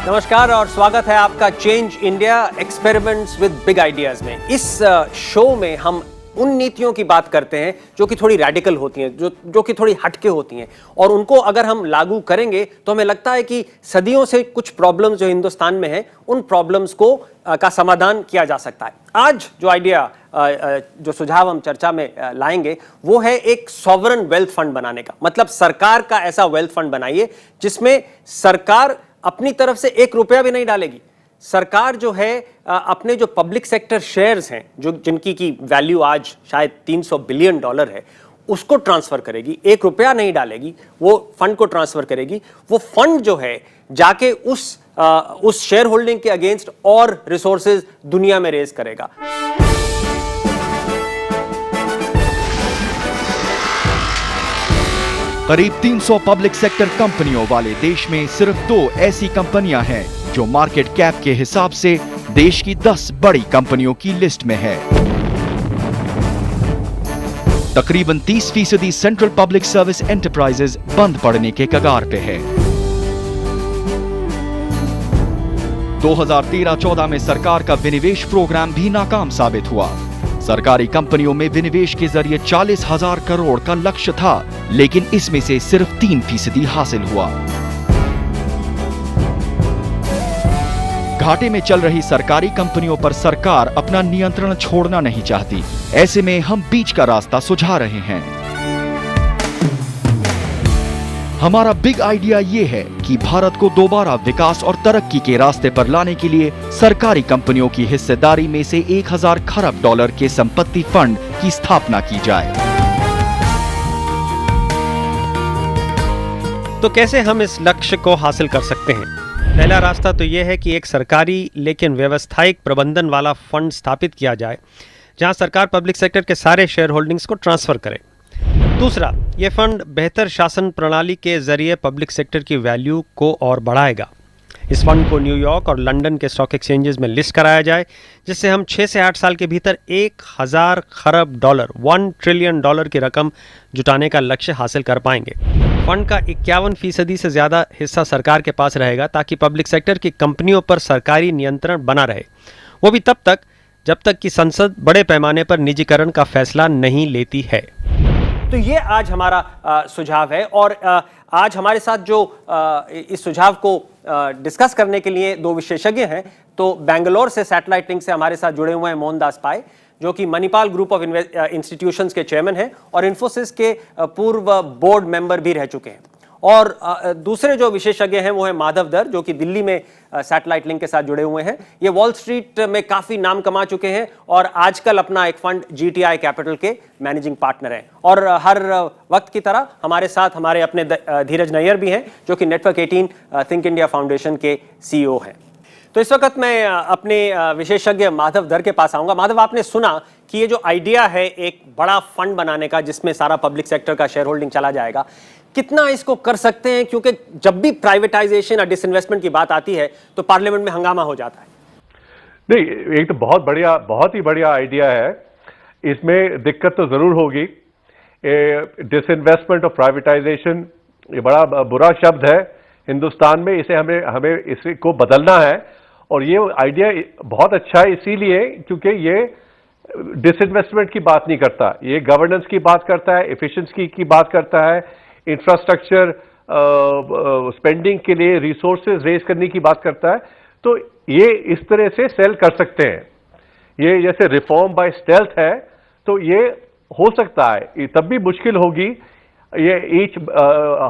नमस्कार और स्वागत है आपका change India experiments with big ideas में। इस शो में हम उन नीतियों की बात करते हैं जो कि थोड़ी रैडिकल होती हैं, जो कि थोड़ी हटके होती हैं, और उनको अगर हम लागू करेंगे तो हमें लगता है कि सदियों से कुछ प्रॉब्लम्स जो हिंदुस्तान में हैं उन प्रॉब्लम्स को का समाधान किया जा सकता है। आज जो आइडिया जो सुझाव हम चर्चा में लाएंगे वो है एक सॉवरन वेल्थ फंड बनाने का। मतलब सरकार का ऐसा वेल्थ फंड बनाइए जिसमें सरकार अपनी तरफ से एक रुपया भी नहीं डालेगी। सरकार जो है अपने जो पब्लिक सेक्टर शेयर्स हैं, जो जिनकी की वैल्यू आज शायद $300 बिलियन है, उसको ट्रांसफर करेगी। एक रुपया नहीं डालेगी, वो फंड को ट्रांसफर करेगी। वो फंड जो है जाके उस शेयर होल्डिंग के अगेंस्ट और रिसोर्सेज दुनिया में रेज करेगा। करीब 300 पब्लिक सेक्टर कंपनियों वाले देश में सिर्फ 2 ऐसी कंपनियां हैं जो मार्केट कैप के हिसाब से देश की 10 बड़ी कंपनियों की लिस्ट में है। तकरीबन 30% सेंट्रल पब्लिक सर्विस एंटरप्राइजेज बंद पड़ने के कगार पे है। 2013-14 में सरकार का विनिवेश प्रोग्राम भी नाकाम साबित हुआ। सरकारी कंपनियों में विनिवेश के जरिए 40,000 करोड़ का लक्ष्य था, लेकिन इसमें से सिर्फ 3% हासिल हुआ। घाटे में चल रही सरकारी कंपनियों पर सरकार अपना नियंत्रण छोड़ना नहीं चाहती। ऐसे में हम बीच का रास्ता सुझा रहे हैं। हमारा बिग आइडिया ये है कि भारत को दोबारा विकास और तरक्की के रास्ते पर लाने के लिए सरकारी कंपनियों की हिस्सेदारी में से 1000 खरब डॉलर के संपत्ति फंड की स्थापना की जाए। तो कैसे हम इस लक्ष्य को हासिल कर सकते हैं? पहला रास्ता तो यह है कि एक सरकारी लेकिन व्यवसायिक प्रबंधन वाला फंड स्थापित किया जाए जहां सरकार पब्लिक सेक्टर के सारे शेयर होल्डिंग्स को ट्रांसफर करे। दूसरा, यह फंड बेहतर शासन प्रणाली के जरिए पब्लिक सेक्टर की वैल्यू को और बढ़ाएगा। इस फंड को न्यूयॉर्क और लंदन के स्टॉक एक्सचेंजेस में लिस्ट कराया जाए, जिससे हम 6 से 8 साल के भीतर 1000 खरब डॉलर $1 ट्रिलियन की रकम जुटाने का लक्ष्य हासिल कर पाएंगे। फंड का 51% से ज़्यादा हिस्सा सरकार के पास रहेगा ताकि पब्लिक सेक्टर की कंपनियों पर सरकारी नियंत्रण बना रहे, वो भी तब तक जब तक कि संसद बड़े पैमाने पर निजीकरण का फैसला नहीं लेती है। तो ये आज हमारा सुझाव है, और आज हमारे साथ जो इस सुझाव को डिस्कस करने के लिए 2 विशेषज्ञ हैं। तो बेंगलोर से सैटेलाइट लिंक से हमारे साथ जुड़े हुए हैं मोहनदास पाई, जो कि मणिपाल ग्रुप ऑफ इंस्टीट्यूशंस के चेयरमैन हैं और इन्फोसिस के पूर्व बोर्ड मेंबर भी रह चुके हैं। और दूसरे जो विशेषज्ञ हैं वो है माधव दर, जो कि दिल्ली में सैटेलाइट लिंक के साथ जुड़े हुए हैं। ये वॉल स्ट्रीट में काफी नाम कमा चुके हैं और आजकल अपना एक फंड GTI कैपिटल के मैनेजिंग पार्टनर हैं। और हर वक्त की तरह हमारे साथ हमारे अपने धीरज नैयर भी हैं, जो कि नेटवर्क 18 थिंक इंडिया फाउंडेशन के CEO हैं। तो इस वक्त मैं अपने विशेषज्ञ माधव दर के पास आऊंगा। माधव, आपने सुना कि ये जो आइडिया है एक बड़ा फंड बनाने का जिसमें सारा पब्लिक सेक्टर का शेयर होल्डिंग चला जाएगा, कितना इसको कर सकते हैं? क्योंकि जब भी प्राइवेटाइजेशन और डिसइन्वेस्टमेंट की बात आती है तो पार्लियामेंट में हंगामा हो जाता है। नहीं, एक तो बहुत ही बढ़िया आइडिया है। इसमें दिक्कत तो जरूर होगी। डिसइन्वेस्टमेंट और प्राइवेटाइजेशन ये बड़ा बुरा शब्द है हिंदुस्तान में। इसे हमें इसको बदलना है, और ये आइडिया बहुत अच्छा है इसीलिए क्योंकि ये डिसइन्वेस्टमेंट की बात नहीं करता, ये गवर्नेंस की बात करता है, एफिशिएंसी की बात करता है, इंफ्रास्ट्रक्चर स्पेंडिंग के लिए रिसोर्सेज रेज करने की बात करता है। तो ये इस तरह से सेल कर सकते हैं। ये जैसे रिफॉर्म बाय स्टेल्थ है, तो ये हो सकता है। ये तब भी मुश्किल होगी। ये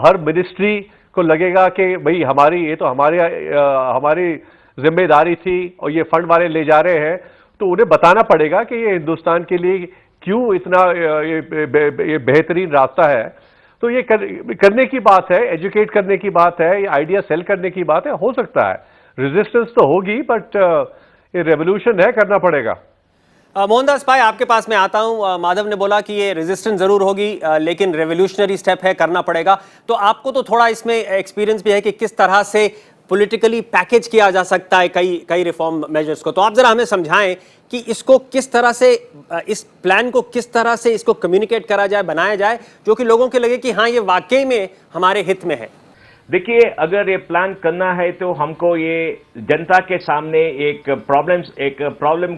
हर मिनिस्ट्री को लगेगा कि भाई ये तो हमारी जिम्मेदारी थी और ये फंड वाले ले जा रहे हैं, तो उन्हें बताना पड़ेगा कि ये हिंदुस्तान के लिए क्यों इतना ये बेहतरीन रास्ता है। तो ये करने की बात है, एजुकेट करने की बात है, ये आइडिया सेल करने की बात है। हो सकता है रेजिस्टेंस तो होगी, बट ये रेवोल्यूशन है, करना पड़ेगा। मोहनदास भाई, आपके पास मैं आता हूं। माधव ने बोला कि ये रेजिस्टेंस जरूर होगी, लेकिन रेवोल्यूशनरी स्टेप है, करना पड़ेगा। तो आपको तो थोड़ा इसमें एक्सपीरियंस भी है कि किस तरह से पॉलिटिकली पैकेज किया जा सकता है कई रिफॉर्म मेजर्स को। तो आप जरा हमें समझाएं कि इसको किस तरह से, इस प्लान को किस तरह से इसको कम्युनिकेट करा जाए, बनाया जाए, जो कि लोगों के लगे कि हाँ, ये वाकई में हमारे हित में है। देखिए, अगर ये प्लान करना है तो हमको ये जनता के सामने एक प्रॉब्लम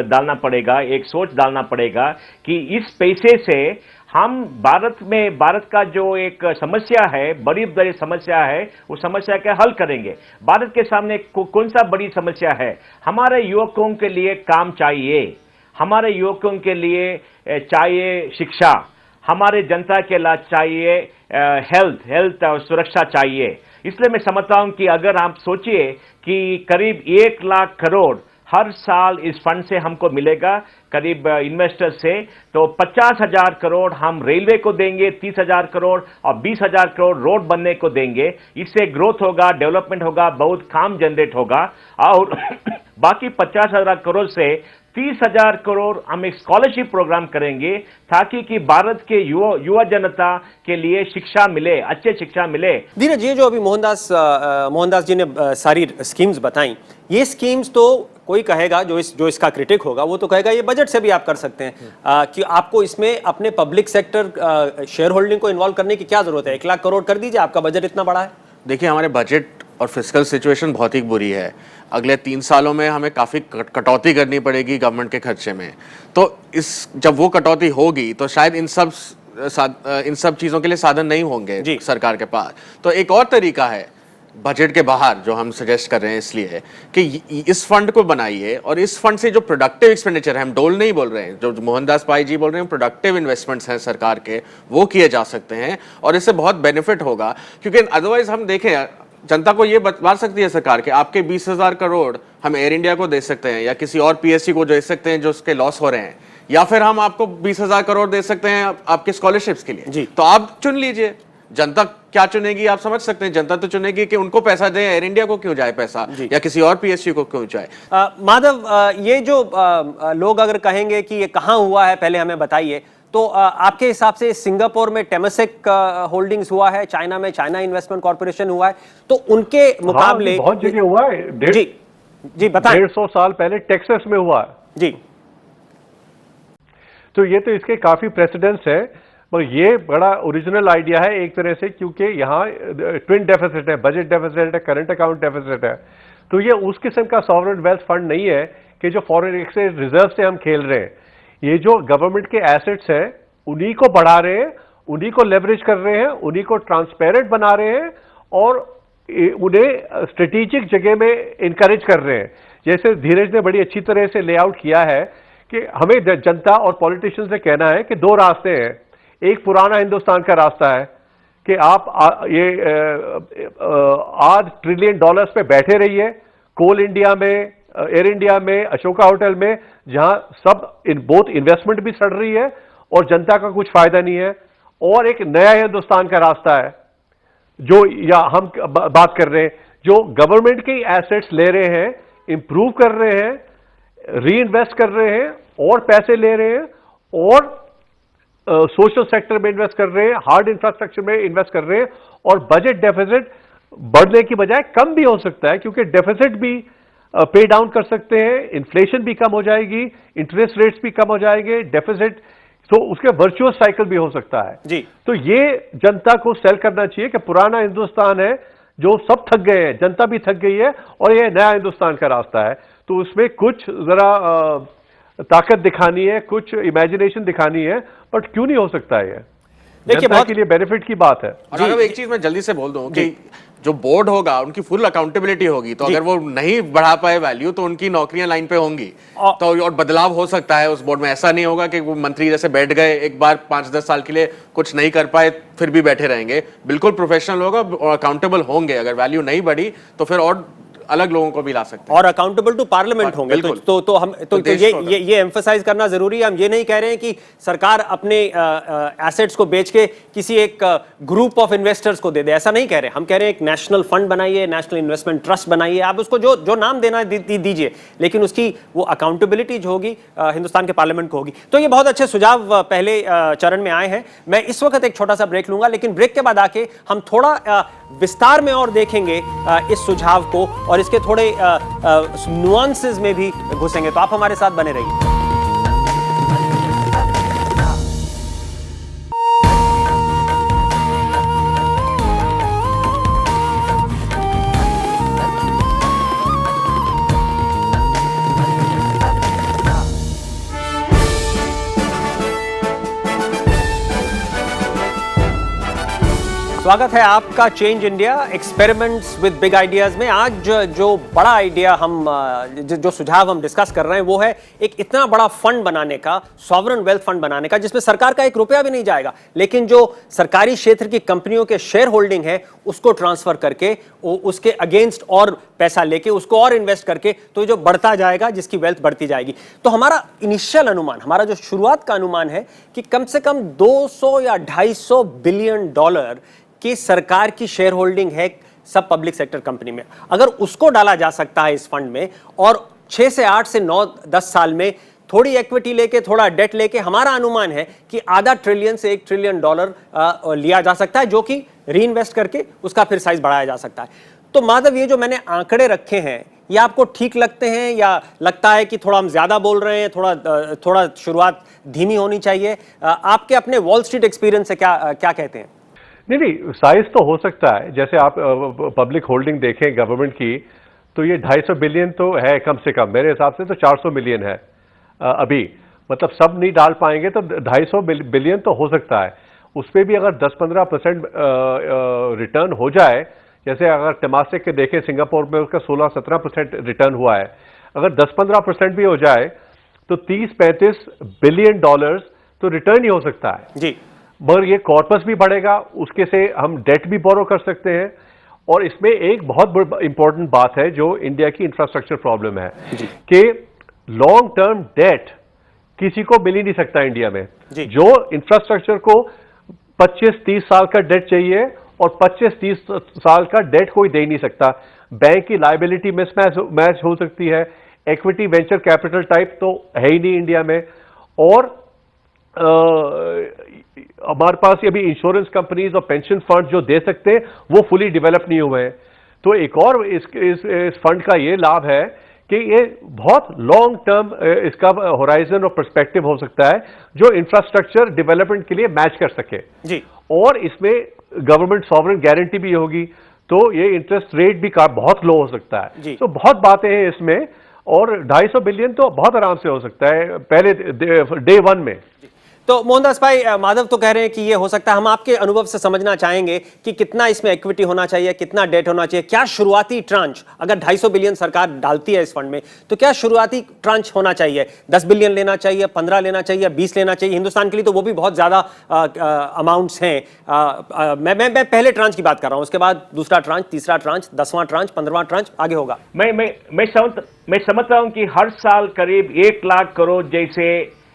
डालना पड़ेगा, एक सोच डालना पड़ेगा कि इस पैसे से हम भारत का जो एक समस्या है, बड़ी बड़ी समस्या है, उस समस्या का हल करेंगे। भारत के सामने कौन सा बड़ी समस्या है? हमारे युवकों के लिए काम चाहिए, हमारे युवकों के लिए चाहिए शिक्षा, हमारे जनता के लिए चाहिए हेल्थ और सुरक्षा चाहिए। इसलिए मैं समझता हूं कि अगर आप सोचिए कि करीब 1 लाख करोड़ हर साल इस फंड से हमको मिलेगा, करीब इन्वेस्टर से, तो 50,000 करोड़ हम रेलवे को देंगे, 30,000 करोड़ और 20,000 करोड़ रोड बनने को देंगे। इससे ग्रोथ होगा, डेवलपमेंट होगा, बहुत काम जनरेट होगा। और बाकी 50,000 करोड़ से 30,000 करोड़ हम एक स्कॉलरशिप प्रोग्राम करेंगे ताकि कि भारत के युवा जनता के लिए शिक्षा मिले, अच्छे शिक्षा मिले। धीरज, ये जो अभी मोहनदास जी ने सारी स्कीम्स बताई, ये स्कीम्स तो कोई कहेगा, जो इसका क्रिटिक होगा वो तो कहेगा ये बजट से भी आप कर सकते हैं, कि आपको इसमें अपने पब्लिक सेक्टर शेयर होल्डिंग को इन्वॉल्व करने की क्या जरूरत है? 1 लाख करोड़ कर दीजिए, आपका बजट इतना बड़ा है। देखिए, हमारे बजट और फिस्कल सिचुएशन बहुत ही बुरी है। अगले 3 सालों में हमें काफ़ी कटौती करनी पड़ेगी गवर्नमेंट के खर्चे में। तो जब वो कटौती होगी तो शायद इन सब चीज़ों के लिए साधन नहीं होंगे सरकार के पास। तो एक और तरीका है बजट के बाहर जो हम सजेस्ट कर रहे हैं, इसलिए कि इस फंड को बनाइए और इस फंड से जो प्रोडक्टिव एक्सपेंडिचर है, हम डोल नहीं बोल रहे हैं, जो मोहनदास पाई जी बोल रहे हैं, प्रोडक्टिव इन्वेस्टमेंट्स हैं सरकार के, वो किए जा सकते हैं और इससे बहुत बेनिफिट होगा। क्योंकि अदरवाइज हम देखें, जनता को ये बता सकती है सरकार के आपके 20,000 करोड़ हम एयर इंडिया को दे सकते हैं या किसी और पीएससी को दे सकते हैं जो उसके लॉस हो रहे हैं, या फिर हम आपको 20,000 करोड़ दे सकते हैं आपके स्कॉलरशिप्स के लिए। तो आप चुन लीजिए। जनता क्या चुनेगी आप समझ सकते हैं। जनता तो चुनेगी कि उनको पैसा दें, एयर इंडिया को क्यों जाए पैसा, या किसी और पीएसयू को क्यों जाए। माधव, ये जो लोग अगर कहेंगे कि ये कहाँ हुआ है, पहले हमें बताइए, तो आपके हिसाब से सिंगापुर में टेमासेक होल्डिंग्स हुआ है, चाइना में चाइना इन्वेस्टमेंट कॉर्पोरेशन हुआ है, तो उनके मुकाबले बहुत जगह हुआ है। जी बताएं। 150 साल पहले टेक्सास में हुआ है जी। तो ये तो इसके काफी प्रेसिडेंस है, पर ये बड़ा ओरिजिनल आइडिया है एक तरह से, क्योंकि यहाँ ट्विन डेफिसिट है, बजट डेफिसिट है, करंट अकाउंट डेफिसिट है। तो ये उस किस्म का सॉवरेन वेल्थ फंड नहीं है कि जो फॉरेन एक्सचेंज रिजर्व से हम खेल रहे हैं। ये जो गवर्नमेंट के एसेट्स हैं उन्हीं को बढ़ा रहे हैं, उन्हीं को लेवरेज कर रहे हैं, उन्हीं को ट्रांसपेरेंट बना रहे हैं और उन्हें स्ट्रेटेजिक जगह में इनकरेज कर रहे हैं। जैसे धीरज ने बड़ी अच्छी तरह से लेआउट किया है कि हमें जनता और पॉलिटिशियंस से कहना है कि 2 रास्ते हैं। एक पुराना हिंदुस्तान का रास्ता है कि आप आज ट्रिलियन डॉलर्स पे बैठे रहिए, कोल इंडिया में, एयर इंडिया में, अशोका होटल में, जहां सब बोथ इन्वेस्टमेंट भी सड़ रही है और जनता का कुछ फायदा नहीं है। और एक नया हिंदुस्तान का रास्ता है जो या हम बात कर रहे हैं, जो गवर्नमेंट के एसेट्स ले रहे हैं, इंप्रूव कर रहे हैं, री इन्वेस्ट कर रहे हैं और पैसे ले रहे हैं और सोशल सेक्टर में इन्वेस्ट कर रहे हैं, हार्ड इंफ्रास्ट्रक्चर में इन्वेस्ट कर रहे हैं। और बजट डेफिसिट बढ़ने की बजाय कम भी हो सकता है, क्योंकि डेफिसिट भी पे डाउन कर सकते हैं, इन्फ्लेशन भी कम हो जाएगी, इंटरेस्ट रेट्स भी कम हो जाएंगे, डेफिसिट, तो उसके वर्चुअस साइकिल भी हो सकता है जी। तो ये जनता को सेल करना चाहिए कि पुराना हिंदुस्तान है जो सब थक गए हैं, जनता भी थक गई है, और ये नया हिंदुस्तान का रास्ता है। तो उसमें कुछ जरा ताकत दिखानी है, कुछ इमेजिनेशन दिखानी है, बट क्यों नहीं हो सकता है? देखिए, बहुत के लिए बेनिफिट की बात है। और अगर एक चीज मैं जल्दी से बोल दूं कि जो बोर्ड होगा उनकी फुल अकाउंटेबिलिटी होगी, तो अगर वो नहीं बढ़ा पाए वैल्यू तो उनकी नौकरियां लाइन पे होंगी, तो और बदलाव हो सकता है उस बोर्ड में। ऐसा नहीं होगा कि वो मंत्री जैसे बैठ गए एक बार 5-10 साल के लिए, कुछ नहीं कर पाए फिर भी बैठे रहेंगे। बिल्कुल प्रोफेशनल होगा और अकाउंटेबल होंगे। अगर वैल्यू नहीं बढ़ी तो फिर और अलग लोगों को भी ला सकते हैं और अकाउंटेबल टू पार्लियामेंट होंगे। तो हम ये एम्फसाइज करना जरूरी है। हम ये नहीं कह रहे हैं कि सरकार अपने एसेट्स को बेच के किसी एक ग्रुप ऑफ इन्वेस्टर्स को दे दे, ऐसा नहीं कह रहे। हम कह रहे हैं एक नेशनल फंड बनाइए, नेशनल इन्वेस्टमेंट ट्रस्ट बनाइए, आप उसको जो नाम देना दीजिए, लेकिन उसकी वो अकाउंटेबिलिटी जो होगी हिंदुस्तान के पार्लियामेंट को होगी। तो ये बहुत अच्छे सुझाव पहले चरण में आए हैं। मैं इस वक्त एक छोटा सा ब्रेक लूंगा, लेकिन ब्रेक के बाद आके हम थोड़ा विस्तार में और देखेंगे इस सुझाव को और इसके थोड़े नुआंसेस में भी घुसेंगे। तो आप हमारे साथ बने रहिए। स्वागत है आपका change India experiments with big ideas में। आज जो बड़ा आइडिया हम जो सुझाव हम डिस्कस कर रहे हैं वो है एक इतना बड़ा फंड बनाने का, सॉवरन वेल्थ फंड बनाने का, जिसमें सरकार का 1 रुपया भी नहीं जाएगा, लेकिन जो सरकारी क्षेत्र की कंपनियों के शेयर होल्डिंग है उसको ट्रांसफर करके उसके अगेंस्ट और पैसा लेके उसको और इन्वेस्ट करके तो जो बढ़ता जाएगा, जिसकी वेल्थ बढ़ती जाएगी। तो हमारा इनिशियल अनुमान, हमारा जो शुरुआत का अनुमान है कि कम से कम 200 या 250 बिलियन डॉलर की सरकार की शेयर होल्डिंग है सब पब्लिक सेक्टर कंपनी में। अगर उसको डाला जा सकता है इस फंड में और 6 से 8 से 9-10 साल में थोड़ी इक्विटी लेके, थोड़ा डेट लेके, हमारा अनुमान है कि आधा ट्रिलियन से 1 ट्रिलियन डॉलर लिया जा सकता है, जो कि री इन्वेस्ट करके उसका फिर साइज बढ़ाया जा सकता है। तो माधव, ये जो मैंने आंकड़े रखे हैं ये आपको ठीक लगते हैं या लगता है कि थोड़ा हम ज्यादा बोल रहे हैं, थोड़ा शुरुआत धीमी होनी चाहिए? आपके अपने वॉल स्ट्रीट एक्सपीरियंस से क्या कहते हैं? नहीं, साइज तो हो सकता है। जैसे आप पब्लिक होल्डिंग देखें गवर्नमेंट की, तो ये 250 बिलियन तो है कम से कम। मेरे हिसाब से तो 400 मिलियन है अभी। मतलब सब नहीं डाल पाएंगे तो 250 बिलियन तो हो सकता है। उस पर भी अगर 10-15% रिटर्न हो जाए, जैसे अगर टेमासेक के देखें सिंगापुर में उसका 16-17% रिटर्न हुआ है, अगर 10-15% भी हो जाए तो 30-35 बिलियन डॉलर्स तो रिटर्न ही हो सकता है जी। मगर ये कॉर्पस भी बढ़ेगा, उसके से हम डेट भी बोरो कर सकते हैं। और इसमें एक बहुत इंपॉर्टेंट बात है जो इंडिया की इंफ्रास्ट्रक्चर प्रॉब्लम है कि लॉन्ग टर्म डेट किसी को मिल ही नहीं सकता इंडिया में। जो इंफ्रास्ट्रक्चर को 25-30 साल का डेट चाहिए और 25-30 साल का डेट कोई दे नहीं सकता। बैंक की लायबिलिटी मैच हो सकती है, इक्विटी वेंचर कैपिटल टाइप तो है ही नहीं इंडिया में। और हमारे पास अभी इंश्योरेंस कंपनीज और पेंशन फंड जो दे सकते हैं वो फुली डेवलप नहीं हुए हैं। तो एक और इस फंड का ये लाभ है कि ये बहुत लॉन्ग टर्म इसका होराइजन और पर्सपेक्टिव हो सकता है जो इंफ्रास्ट्रक्चर डेवलपमेंट के लिए मैच कर सके जी। और इसमें गवर्नमेंट सॉवरेन गारंटी भी होगी, तो ये इंटरेस्ट रेट भी बहुत लो हो सकता है। तो बहुत बातें हैं इसमें और 250 बिलियन तो बहुत आराम से हो सकता है पहले डे 1 में। तो मोहनदास भाई, माधव तो कह रहे हैं कि ये हो सकता है। हम आपके अनुभव से समझना चाहेंगे कि कितना इसमें इक्विटी होना चाहिए, कितना डेट होना चाहिए, क्या शुरुआती ट्रांच, अगर 250 बिलियन सरकार डालती है इस फंड में तो क्या शुरुआती ट्रांच होना चाहिए? 10 बिलियन लेना चाहिए, 15 लेना चाहिए, 20 लेना चाहिए? हिंदुस्तान के लिए तो वो भी बहुत ज्यादा अमाउंट्स हैं। मैं पहले ट्रांच की बात कर रहा हूं, उसके बाद दूसरा ट्रांच, तीसरा ट्रांच, 10वां ट्रांच, 15वां ट्रांच आगे होगा। मैं समझता हूं कि हर साल करीब 1 लाख करोड़ जैसे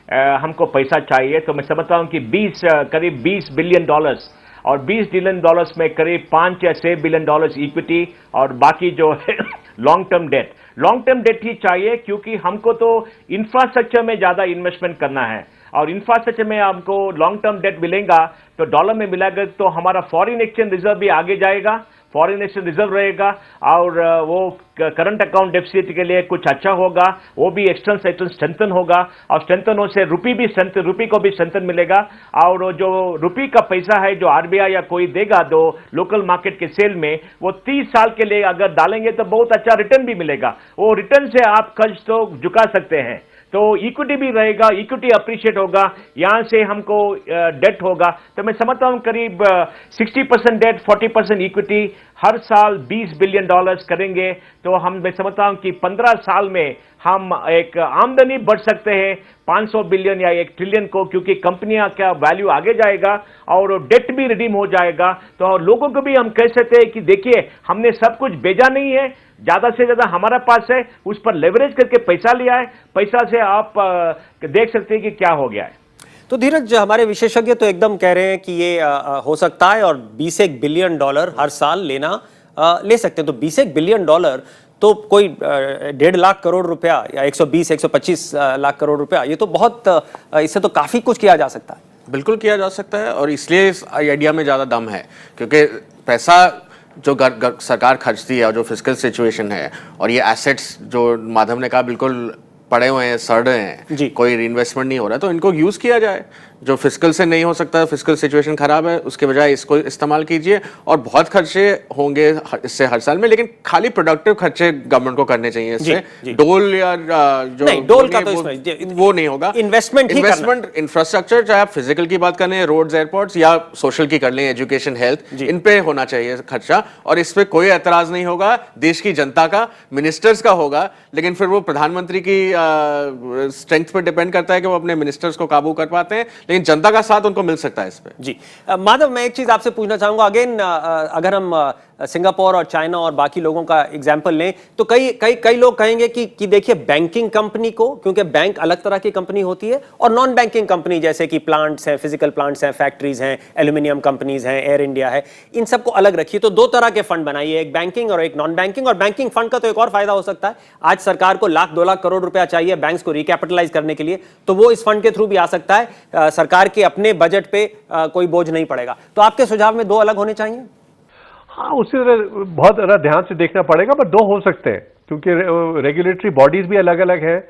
हमको पैसा चाहिए। तो मैं समझता हूं कि करीब 20 बिलियन डॉलर्स और 20 बिलियन डॉलर्स में करीब 5 या 6 बिलियन डॉलर्स इक्विटी और बाकी जो है लॉन्ग टर्म डेट ही चाहिए, क्योंकि हमको तो इंफ्रास्ट्रक्चर में ज्यादा इन्वेस्टमेंट करना है और इंफ्रास्ट्रक्चर में हमको लॉन्ग टर्म डेट मिलेगा तो डॉलर में मिलेगा तो हमारा फॉरेन एक्सचेंज रिजर्व भी आगे जाएगा, फॉरेन एक्सचेंज रिजर्व रहेगा और वो करंट अकाउंट डेफिसिट के लिए कुछ अच्छा होगा, वो भी एक्सटर्नल स्ट्रेंथन होगा और स्ट्रेंथन हो से रुपी को भी स्ट्रेंथन मिलेगा। और जो रुपी का पैसा है जो आरबीआई या कोई देगा दो लोकल मार्केट के सेल में, वो 30 साल के लिए अगर डालेंगे तो बहुत अच्छा रिटर्न भी मिलेगा। वो रिटर्न से आप कर्ज तो झुका सकते हैं, तो इक्विटी भी रहेगा, इक्विटी अप्रिशिएट होगा, यहां से हमको डेट होगा। तो मैं समझता हूं करीब 60% डेट, 40% इक्विटी, हर साल 20 बिलियन डॉलर्स करेंगे तो मैं समझता हूं कि 15 साल में हम एक आमदनी बढ़ सकते हैं 500 बिलियन या 1 ट्रिलियन को, क्योंकि कंपनियां का वैल्यू आगे जाएगा और डेट भी रिडीम हो जाएगा। तो लोगों को भी हम कह सकते हैं कि देखिए हमने सब कुछ भेजा नहीं है, ज्यादा से ज्यादा हमारा पास है, उस पर लेवरेज करके पैसा लिया है, पैसा से आप देख सकते हैं कि क्या हो गया है। तो धीरज, हमारे विशेषज्ञ तो एकदम कह रहे हैं कि ये हो सकता है और 20 बिलियन डॉलर हर साल ले सकते हैं। तो 20 बिलियन डॉलर तो कोई 1.5 लाख करोड़ रुपया या 120-125 लाख करोड़ रुपया, ये तो बहुत, इससे तो काफी कुछ किया जा सकता है। बिल्कुल किया जा सकता है और इसलिए इस आइडिया में ज़्यादा दम है, क्योंकि पैसा जो सरकार खर्चती है और जो फिस्कल सिचुएशन है और ये एसेट्स जो माधव ने कहा बिल्कुल पड़े हुए हैं, सड़ रहे हैं, कोई रीइन्वेस्टमेंट नहीं हो रहा है, तो इनको यूज़ किया जाए। जो फिस्कल से नहीं हो सकता, फिस्कल सिचुएशन खराब है, उसके बजाय इसको इस्तेमाल कीजिए। और बहुत खर्चे होंगे इससे हर साल में, लेकिन खाली प्रोडक्टिव खर्चे गवर्नमेंट को करने चाहिए इससे। डोल या जो नहीं, डोल का तो इसमें वो नहीं होगा। इन्वेस्टमेंट इंफ्रास्ट्रक्चर, चाहे आप फिजिकल की बात करें, रोड्स, एयरपोर्ट्स, या सोशल की कर लें, एजुकेशन, हेल्थ, इन पे होना चाहिए खर्चा। और इस पे कोई एतराज नहीं होगा, देश की जनता का, मिनिस्टर्स का होगा। लेकिन फिर वो प्रधानमंत्री की स्ट्रेंथ पे डिपेंड करता है कि वो अपने मिनिस्टर्स को काबू कर पाते हैं, लेकिन जनता का साथ उनको मिल सकता है इस पे। जी माधव, मैं एक चीज आपसे पूछना चाहूंगा। अगेन अगर हम सिंगापुर और चाइना और बाकी लोगों का एग्जाम्पल लें तो कई लोग कहेंगे कि देखिए बैंकिंग कंपनी को, क्योंकि बैंक अलग तरह की कंपनी होती है, और नॉन बैंकिंग कंपनी जैसे कि प्लांट्स हैं, फिजिकल प्लांट्स हैं, फैक्ट्रीज हैं, एल्यूमिनियम कंपनीज हैं, एयर इंडिया है, इन सबको अलग रखिए। तो दो तरह के फंड बनाइए, एक बैंकिंग और एक नॉन बैंकिंग। और बैंकिंग फंड का तो एक और फायदा हो सकता है, आज सरकार को 1-2 लाख करोड़ रुपया चाहिए बैंक्स को रिकैपिटलाइज करने के लिए, तो वो इस फंड के थ्रू भी आ सकता है। सरकार के अपने बजट पे कोई बोझ नहीं पड़ेगा। तो आपके सुझाव में दो अलग होने चाहिए? हाँ, उसी तरह बहुत ज़रा ध्यान से देखना पड़ेगा, पर दो हो सकते हैं क्योंकि रेगुलेटरी बॉडीज भी अलग अलग हैं।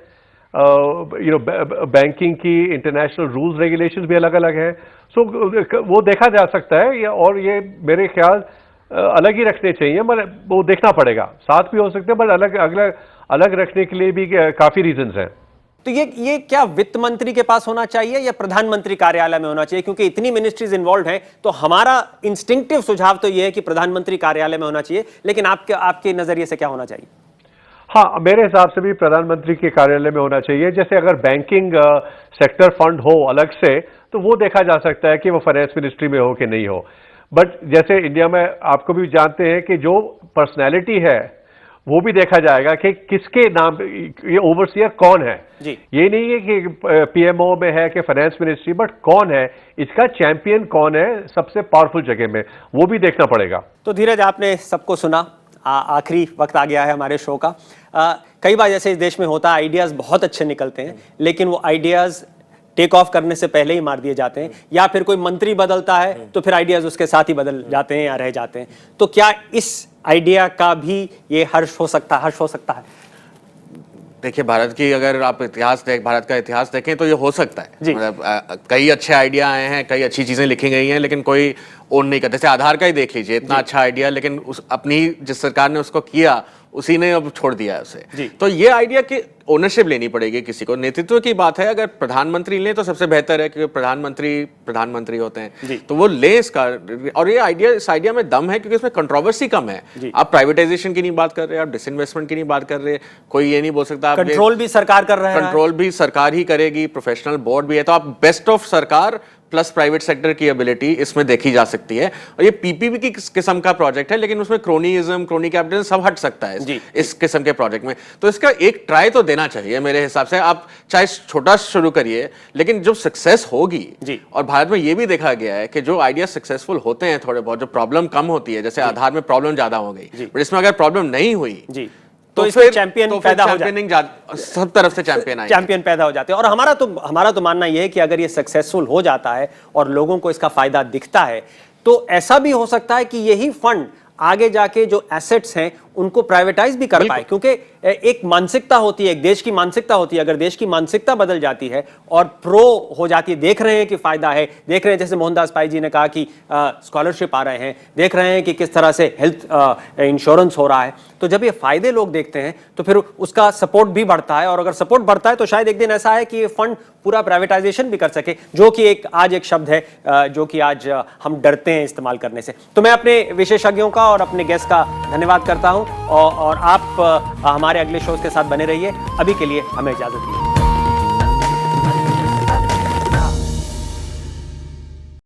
बैंकिंग की इंटरनेशनल रूल्स रेगुलेशंस भी अलग अलग हैं। सो वो देखा जा सकता है, और ये मेरे ख्याल अलग ही रखने चाहिए, मगर वो देखना पड़ेगा। साथ भी हो सकते हैं, पर अलग रखने के लिए भी काफ़ी रीजंस हैं। तो ये क्या वित्त मंत्री के पास होना चाहिए या प्रधानमंत्री कार्यालय में होना चाहिए? क्योंकि इतनी मिनिस्ट्रीज इन्वॉल्व हैं, तो हमारा इंस्टिंक्टिव सुझाव तो ये है कि प्रधानमंत्री कार्यालय में होना चाहिए, लेकिन आपके नजरिए से क्या होना चाहिए? हाँ, मेरे हिसाब से भी प्रधानमंत्री के कार्यालय में होना चाहिए। जैसे अगर बैंकिंग सेक्टर फंड हो अलग से, तो वो देखा जा सकता है कि वो फाइनेंस मिनिस्ट्री में हो कि नहीं हो। बट जैसे इंडिया में आपको भी जानते हैं कि जो पर्सनैलिटी है वो भी देखा जाएगा कि किसके नाम ये ओवरसीयर कौन है। जी। ये नहीं है कि पीएमओ में है कि फाइनेंस मिनिस्ट्री, बट कौन है, इसका चैंपियन कौन है सबसे पावरफुल जगह में, वो भी देखना पड़ेगा। तो धीरज, आपने सबको सुना, आखिरी वक्त आ गया है हमारे शो का। कई बार जैसे इस देश में होता है, आइडियाज बहुत अच्छे निकलते हैं, लेकिन वो आइडियाज टेक ऑफ करने से पहले ही मार दिए जाते हैं, या फिर कोई मंत्री बदलता है तो फिर आइडियाज उसके साथ ही बदल जाते हैं या रह जाते हैं। तो क्या इस आइडिया का भी ये हर्ष हो सकता है? देखिए, भारत का इतिहास देखें तो ये हो सकता है। मतलब कई अच्छे आइडिया आए हैं, कई अच्छी चीजें लिखी गई हैं, लेकिन कोई ओन नहीं करते। जैसे आधार का ही देख लीजिए, इतना अच्छा आइडिया, लेकिन अपनी जिस सरकार ने उसको किया उसी ने अब छोड़ दिया है उसे। तो ये आइडिया की ओनरशिप लेनी पड़ेगी किसी को। नेतृत्व की बात है, अगर प्रधानमंत्री लें तो सबसे बेहतर है, क्योंकि प्रधानमंत्री होते हैं, तो वो लें इसका। और ये इस आइडिया में दम है, क्योंकि इसमें कंट्रोवर्सी कम है। आप प्राइवेटाइजेशन की नहीं बात कर रहे, आप डिसइन्वेस्टमेंट की नहीं बात कर रहे, कोई ये नहीं बोल सकता। कंट्रोल भी सरकार कर रहा है, कंट्रोल भी सरकार ही करेगी, प्रोफेशनल बोर्ड भी है। तो आप बेस्ट ऑफ सरकार प्लस प्राइवेट सेक्टर की एबिलिटी इसमें देखी जा सकती है। और ये पीपीपी की किस्म का प्रोजेक्ट है, लेकिन उसमें क्रोनीइज्म, क्रोनी कैपिटल सब हट सकता है इस किस्म के प्रोजेक्ट में। तो इसका एक ट्राई तो देना चाहिए मेरे हिसाब से। आप चाहे छोटा शुरू करिए, लेकिन जो सक्सेस होगी, और भारत में ये भी देखा गया है कि जो आइडिया सक्सेसफुल होते हैं थोड़े बहुत, जो प्रॉब्लम कम होती है, जैसे आधार में प्रॉब्लम ज्यादा हो गई, बट इसमें अगर प्रॉब्लम नहीं हुई तो इसमें चैंपियन पैदा हो जाते हैं, सब तरफ से चैंपियन पैदा हो जाते हैं। और हमारा तो मानना यह है कि अगर ये सक्सेसफुल हो जाता है और लोगों को इसका फायदा दिखता है, तो ऐसा भी हो सकता है कि यही फंड आगे जाके जो एसेट्स हैं उनको प्राइवेटाइज भी कर पाए। क्योंकि एक मानसिकता होती है, एक देश की मानसिकता होती है, अगर देश की मानसिकता बदल जाती है और प्रो हो जाती है, देख रहे हैं कि फायदा है, देख रहे हैं जैसे मोहनदास पाई जी ने कहा कि स्कॉलरशिप आ रहे हैं, देख रहे हैं कि किस तरह से हेल्थ इंश्योरेंस हो रहा है, तो जब ये फायदे लोग देखते हैं तो फिर उसका सपोर्ट भी बढ़ता है। और अगर सपोर्ट बढ़ता है तो शायद एक दिन ऐसा है कि ये फंड पूरा प्राइवेटाइजेशन भी कर सके, जो कि आज एक शब्द है जो कि आज हम डरते हैं इस्तेमाल करने से। तो मैं अपने विशेषज्ञों का और अपने गेस्ट का धन्यवाद करता हूं, और आप हमारे अगले शोज के साथ बने रहिए। अभी के लिए हमें इजाजत दीजिए।